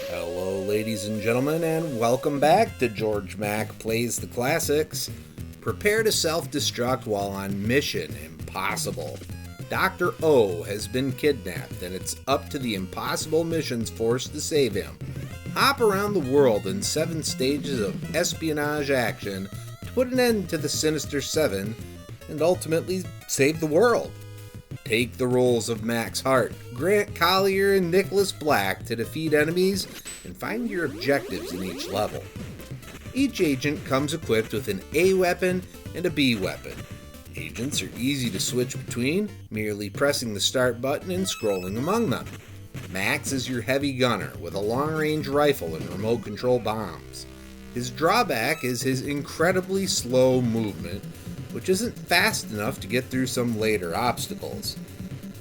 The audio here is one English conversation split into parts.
Hello, ladies and gentlemen, and welcome back to Georg Mack Plays the Classics. Prepare to self-destruct while on Mission Impossible. Dr. O has been kidnapped, and it's up to the Impossible Missions force to save him. Hop around the world in 7 stages of espionage action to put an end to the Sinister Seven and ultimately save the world. Take the roles of Max Hart, Grant Collier, and Nicholas Black to defeat enemies and find your objectives in each level. Each agent comes equipped with an A weapon and a B weapon. Agents are easy to switch between, merely pressing the start button and scrolling among them. Max is your heavy gunner with a long-range rifle and remote control bombs. His drawback is his incredibly slow movement, which isn't fast enough to get through some later obstacles.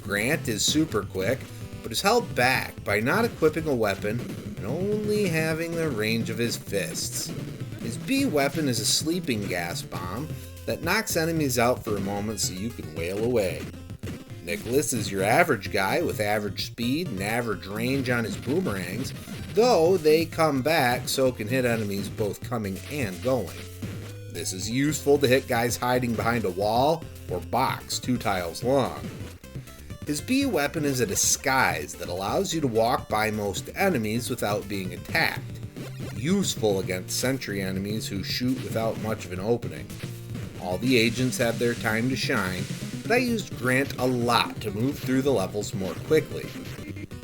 Grant is super quick, but is held back by not equipping a weapon and only having the range of his fists. His B weapon is a sleeping gas bomb that knocks enemies out for a moment so you can wail away. Nicholas is your average guy with average speed and average range on his boomerangs, though they come back so can hit enemies both coming and going. This is useful to hit guys hiding behind a wall or box 2 tiles long. His B weapon is a disguise that allows you to walk by most enemies without being attacked, useful against sentry enemies who shoot without much of an opening. All the agents have their time to shine, but I used Grant a lot to move through the levels more quickly.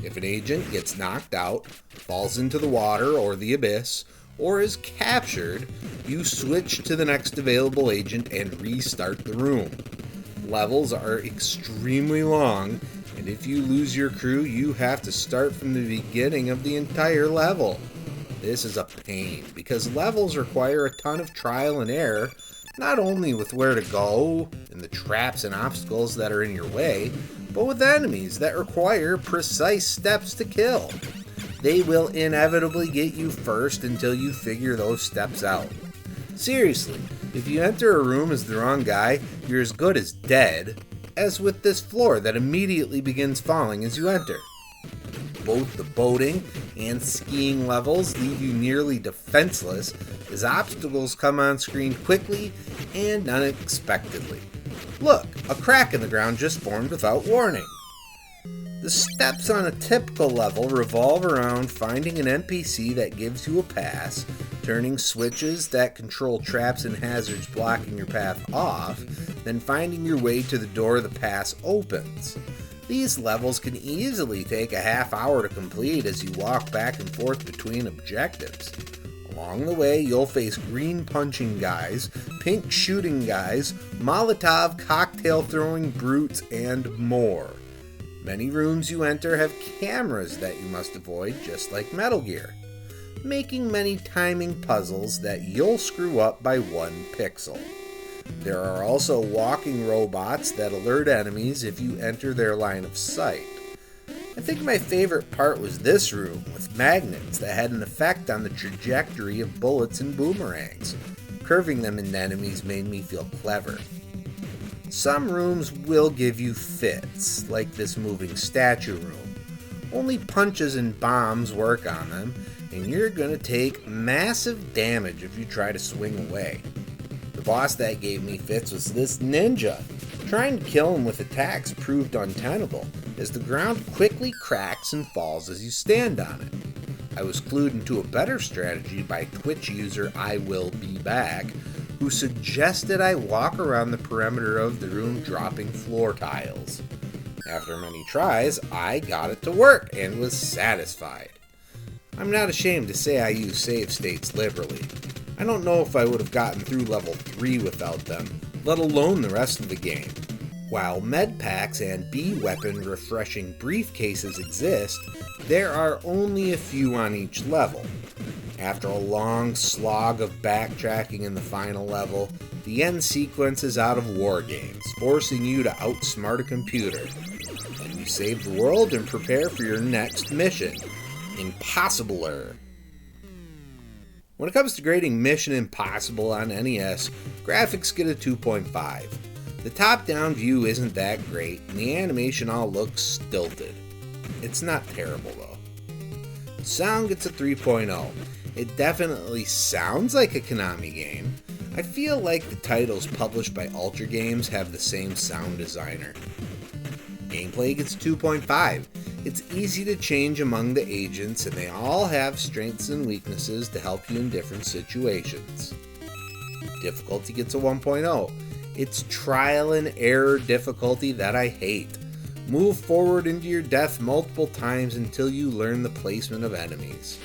If an agent gets knocked out, falls into the water or the abyss, or is captured, you switch to the next available agent and restart the room. Levels are extremely long, and if you lose your crew, you have to start from the beginning of the entire level. This is a pain, because levels require a ton of trial and error, not only with where to go and the traps and obstacles that are in your way, but with enemies that require precise steps to kill. They will inevitably get you first until you figure those steps out. Seriously, if you enter a room as the wrong guy, you're as good as dead, as with this floor that immediately begins falling as you enter. Both the boating and skiing levels leave you nearly defenseless as obstacles come on screen quickly and unexpectedly. Look, a crack in the ground just formed without warning. The steps on a typical level revolve around finding an NPC that gives you a pass, turning switches that control traps and hazards blocking your path off, then finding your way to the door the pass opens. These levels can easily take a half hour to complete as you walk back and forth between objectives. Along the way, you'll face green punching guys, pink shooting guys, Molotov cocktail throwing brutes, and more. Many rooms you enter have cameras that you must avoid, just like Metal Gear, making many timing puzzles that you'll screw up by 1 pixel. There are also walking robots that alert enemies if you enter their line of sight. I think my favorite part was this room with magnets that had an effect on the trajectory of bullets and boomerangs. Curving them into enemies made me feel clever. Some rooms will give you fits, like this moving statue room. Only punches and bombs work on them, and you're gonna take massive damage if you try to swing away. The boss that gave me fits was this ninja. Trying to kill him with attacks proved untenable, as the ground quickly cracks and falls as you stand on it. I was clued into a better strategy by Twitch user I Will Be Back, who suggested I walk around the perimeter of the room dropping floor tiles. After many tries, I got it to work and was satisfied. I'm not ashamed to say I use save states liberally. I don't know if I would have gotten through level 3 without them, let alone the rest of the game. While med packs and B weapon refreshing briefcases exist, there are only a few on each level. After a long slog of backtracking in the final level, the end sequence is out of War Games, forcing you to outsmart a computer. And you save the world and prepare for your next mission. Impossibler. When it comes to grading Mission Impossible on NES, graphics get a 2.5. The top-down view isn't that great, and the animation all looks stilted. It's not terrible, though. Sound gets a 3.0. It definitely sounds like a Konami game. I feel like the titles published by Ultra Games have the same sound designer. Gameplay gets 2.5. It's easy to change among the agents, and they all have strengths and weaknesses to help you in different situations. Difficulty gets a 1.0. It's trial and error difficulty that I hate. Move forward into your death multiple times until you learn the placement of enemies.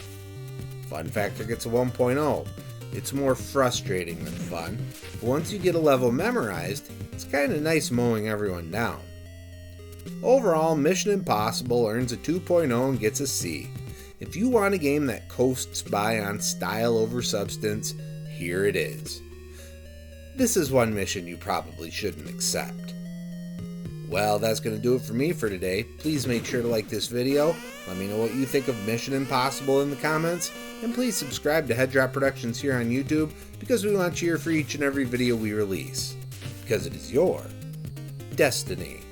Fun factor gets a 1.0. It's more frustrating than fun, but once you get a level memorized, it's kinda nice mowing everyone down. Overall, Mission Impossible earns a 2.0 and gets a C. If you want a game that coasts by on style over substance, here it is. This is one mission you probably shouldn't accept. Well, that's going to do it for me for today. Please make sure to like this video, let me know what you think of Mission Impossible in the comments, and please subscribe to Head Drop Productions here on YouTube because we want you here for each and every video we release. Because it is your destiny.